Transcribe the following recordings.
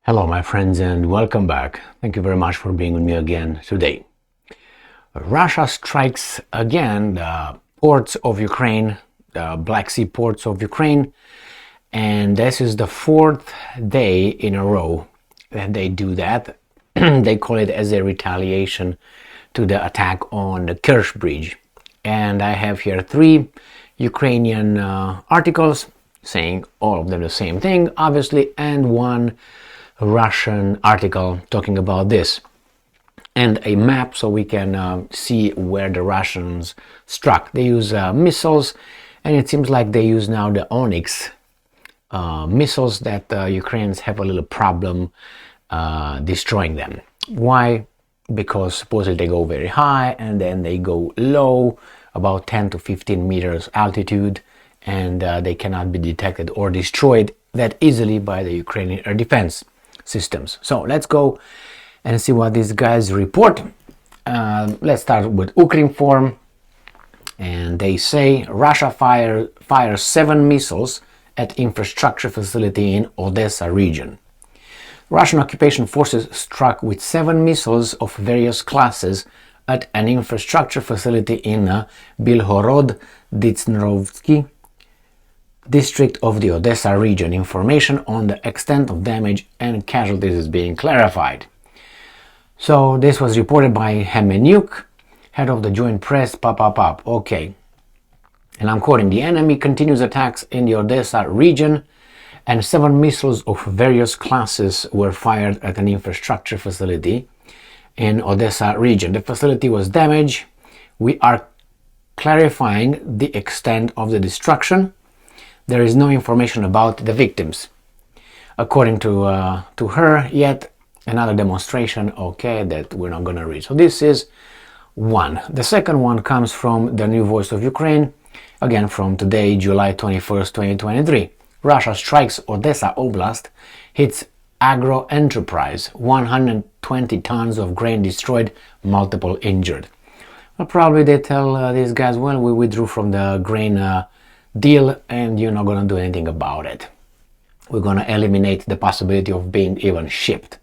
Hello my friends and welcome back. Thank you very much for being with me again today. Russia strikes again the ports of Ukraine, the Black Sea ports of Ukraine, and this is the fourth day in a row that they do that. They call it as a retaliation to the attack on the Kerch Bridge. And I have here three Ukrainian articles saying all of them the same thing, obviously, and one Russian article talking about this, and a map so we can see where the Russians struck. They use missiles, and it seems like they use now the Oniks missiles that Ukrainians have a little problem destroying them. Why? Because supposedly they go very high and then they go low, about 10 to 15 meters altitude, and they cannot be detected or destroyed that easily by the Ukrainian air defense systems. So let's go and see what these guys report. Let's start with Ukrinform, and they say Russia fires 7 missiles at infrastructure facility in Odessa region. Russian occupation forces struck with 7 missiles of various classes at an infrastructure facility in Bilhorod-Dniprovsky district of the Odessa region. Information on the extent of damage and casualties is being clarified. So this was reported by Hemenyuk, head of the Joint Press. Okay. And I'm quoting, the enemy continues attacks in the Odessa region and 7 missiles of various classes were fired at an infrastructure facility in Odessa region. The facility was damaged. We are clarifying the extent of the destruction. There is no information about the victims. According to her, yet another demonstration, okay, that we're not going to read. So this is one. The second one comes from the New Voice of Ukraine, again from today, July 21st, 2023. Russia strikes Odessa Oblast, hits agro enterprise, 120 tons of grain destroyed, multiple injured. Well, probably they tell these guys, well, we withdrew from the grain deal and you're not going to do anything about it. We're going to eliminate the possibility of being even shipped.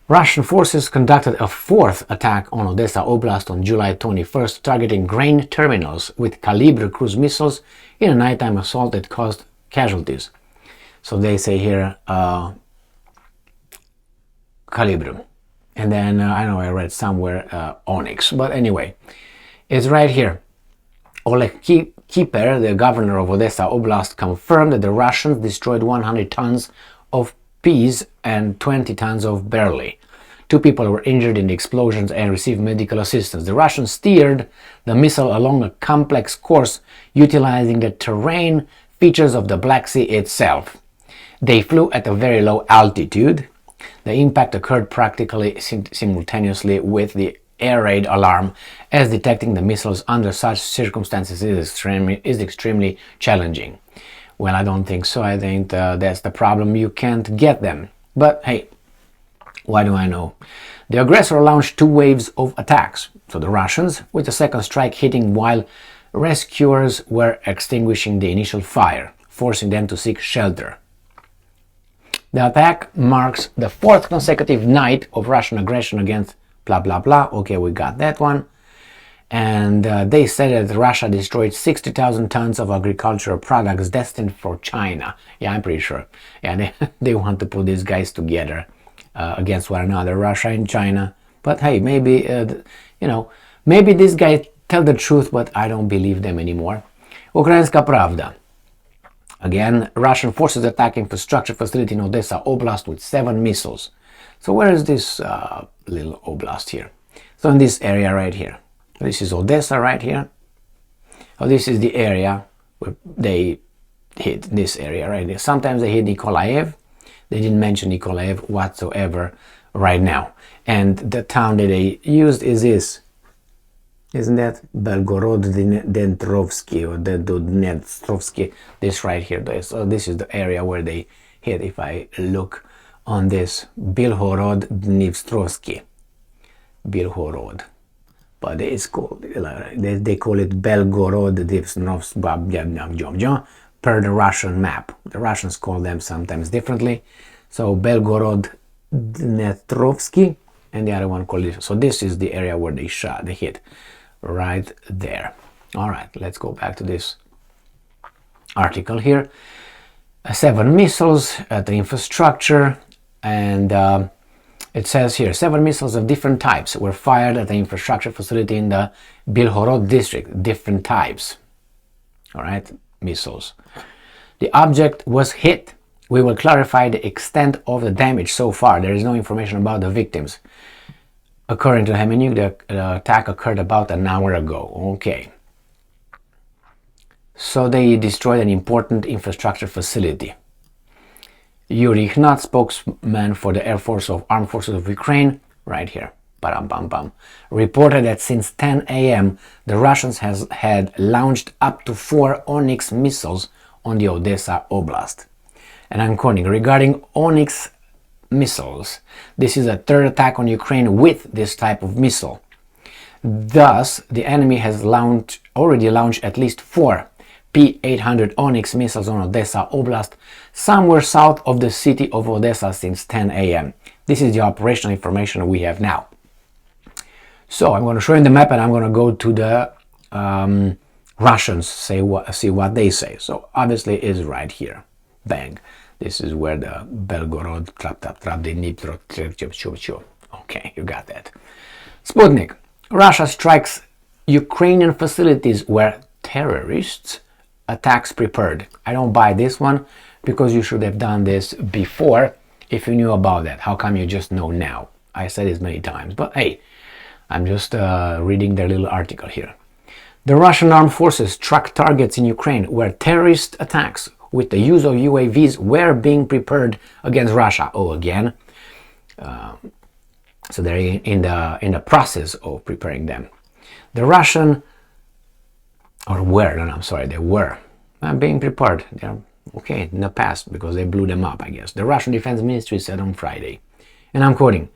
Russian forces conducted a 4th attack on Odessa Oblast on July 21st, targeting grain terminals with Kalibr cruise missiles in a nighttime assault that caused casualties. So they say here Kalibr. And then I know I read somewhere Oniks, but anyway, it's right here. Oleg Kiper, the governor of Odessa Oblast, confirmed that the Russians destroyed 100 tons of peas and 20 tons of barley. 2 people were injured in the explosions and received medical assistance. The Russians steered the missile along a complex course, utilizing the terrain features of the Black Sea itself. They flew at a very low altitude. The impact occurred practically simultaneously with the air raid alarm, as detecting the missiles under such circumstances is extremely challenging. Well, I don't think so. I think that's the problem. You can't get them. But hey, why do I know? The aggressor launched 2 waves of attacks. So the Russians, with the second strike hitting while rescuers were extinguishing the initial fire, forcing them to seek shelter. The attack marks the 4th consecutive night of Russian aggression against blah blah blah. Okay, we got that one. And they said that Russia destroyed 60,000 tons of agricultural products destined for China. Yeah, I'm pretty sure. Yeah, they want to put these guys together against one another, Russia and China. But hey, maybe maybe these guys tell the truth, but I don't believe them anymore. Ukrainska Pravda. Again, Russian forces attack infrastructure facility in Odessa Oblast with 7 missiles. So where is this little oblast here? So in this area right here. This is Odessa right here. Oh, this is the area where they hit, this area right here. Sometimes they hit Nikolaev. They didn't mention Nikolaev whatsoever right now. And the town that they used is this. Isn't that Belgorod-Dniprovsky or Dniprovsky? This right here. So this is the area where they hit. If I look on this, Bilhorod-Dniprovsky. Bilhorod. But it's called, they call it Belgorod-Dniprovsky per the Russian map. The Russians call them sometimes differently. So Belgorod Dnestrovsky, and the other one called this. So this is the area where they hit right there. All right, let's go back to this article here. 7 missiles at the infrastructure, and it says here 7 missiles of different types were fired at the infrastructure facility in the Bilhorod district. Different types. All right, missiles. The object was hit. We will clarify the extent of the damage so far. There is no information about the victims. According to Hemenyuk, the attack occurred about an hour ago. Okay. So they destroyed an important infrastructure facility. Yuri Hnat, spokesman for the Armed Forces of Ukraine, right here, reported that since 10 a.m. the Russians had launched up to 4 Oniks missiles on the Odessa Oblast. And I'm quoting, regarding Oniks missiles, this is a third attack on Ukraine with this type of missile. Thus, the enemy has already launched at least 4 P-800 Oniks missiles on Odessa Oblast, somewhere south of the city of Odessa since 10 a.m. This is the operational information we have now. So I'm going to show you the map, and I'm going to go to the Russians, see what they say. So obviously it is right here. Bang. This is where the Belgorod, Dnipro. Okay, you got that. Sputnik. Russia strikes Ukrainian facilities where terrorists attacks prepared. I don't buy this one, because you should have done this before if you knew about that. How come you just know now? I said this many times, but hey, I'm just reading their little article here. The Russian armed forces struck targets in Ukraine where terrorist attacks with the use of UAVs were being prepared against Russia. Oh, again. So they're in the process of preparing them. The Russian, or were, no, I'm sorry, they were being prepared. They're okay in the past because they blew them up, I guess. The Russian Defense Ministry said on Friday, and I'm quoting,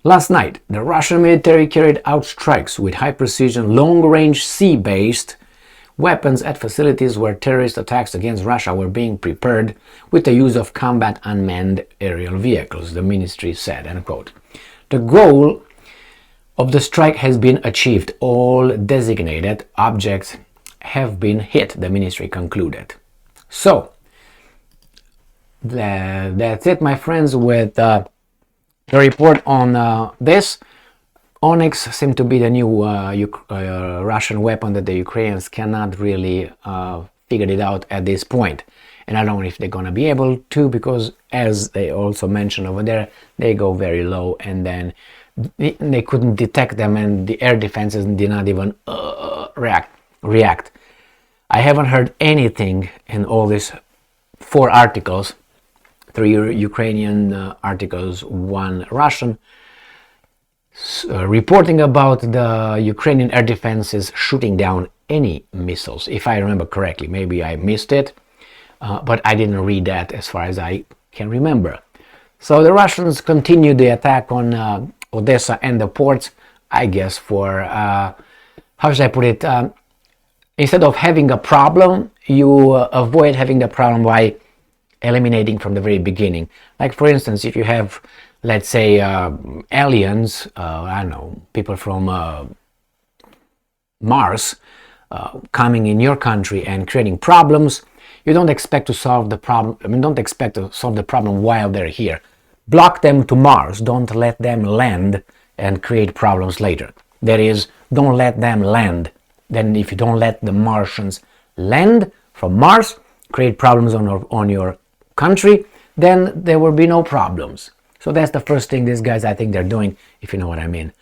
last night, the Russian military carried out strikes with high-precision, long-range sea-based weapons at facilities where terrorist attacks against Russia were being prepared with the use of combat unmanned aerial vehicles, the ministry said, end quote. The goal of the strike has been achieved. All designated objects have been hit, the ministry concluded. So, that's it, my friends, with the report on this. Oniks seemed to be the new Russian weapon that the Ukrainians cannot really figure it out at this point. And I don't know if they're going to be able to, because as they also mentioned over there, they go very low, and then they couldn't detect them, and the air defenses did not even react. I haven't heard anything in all these 4 articles, 3 Ukrainian articles, 1 Russian, reporting about the Ukrainian air defenses shooting down any missiles, if I remember correctly. Maybe I missed it, but I didn't read that as far as I can remember. So the Russians continued the attack on Odessa and the ports, I guess, for, how should I put it, instead of having a problem, you avoid having the problem by eliminating from the very beginning. Like, for instance, if you have, let's say, aliens, I don't know, people from Mars coming in your country and creating problems, you don't expect to solve the problem. I mean, don't expect to solve the problem while they're here. Block them to Mars. Don't let them land and create problems later. That is, don't let them land. Then if you don't let the Martians land from Mars, create problems on your country, then there will be no problems. So that's the first thing these guys, I think, they're doing, if you know what I mean.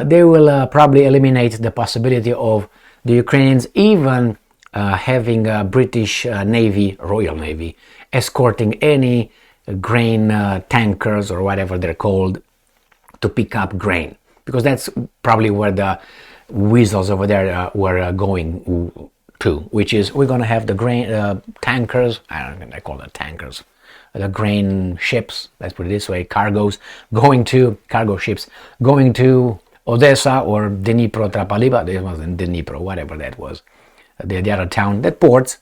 They will probably eliminate the possibility of the Ukrainians even having a British Navy, Royal Navy, escorting any grain tankers or whatever they're called to pick up grain. Because that's probably where the weasels over there were going to, which is we're going to have the grain tankers, I don't know if they call it tankers, the grain ships, let's put it this way, cargo ships going to Odessa or Dnipro, Trapaliba, it wasn't Dnipro, whatever that was, the other town, that ports,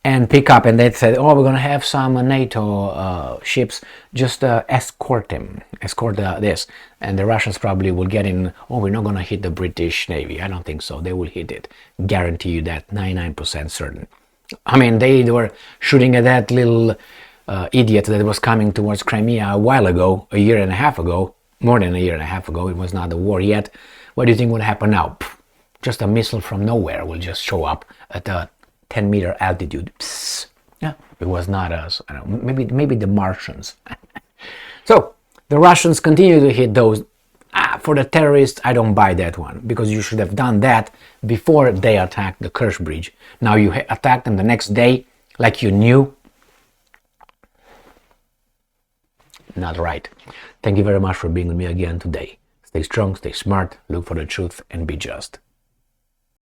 and pick up, and they said, oh, we're going to have some NATO ships, just escort this. And the Russians probably will get in, oh, we're not going to hit the British Navy. I don't think so. They will hit it. Guarantee you that, 99% certain. I mean, they were shooting at that little idiot that was coming towards Crimea a while ago, a year and a half ago, more than a year and a half ago. It was not a war yet. What do you think would happen now? Just a missile from nowhere will just show up at a 10-meter altitude. Psst. Yeah, it was not us. I don't know, maybe the Martians. So the Russians continue to hit those. For the terrorists, I don't buy that one, because you should have done that before they attacked the Kerch Bridge. Now you attacked them the next day like you knew. Not right. Thank you very much for being with me again today. Stay strong, stay smart, look for the truth, and be just.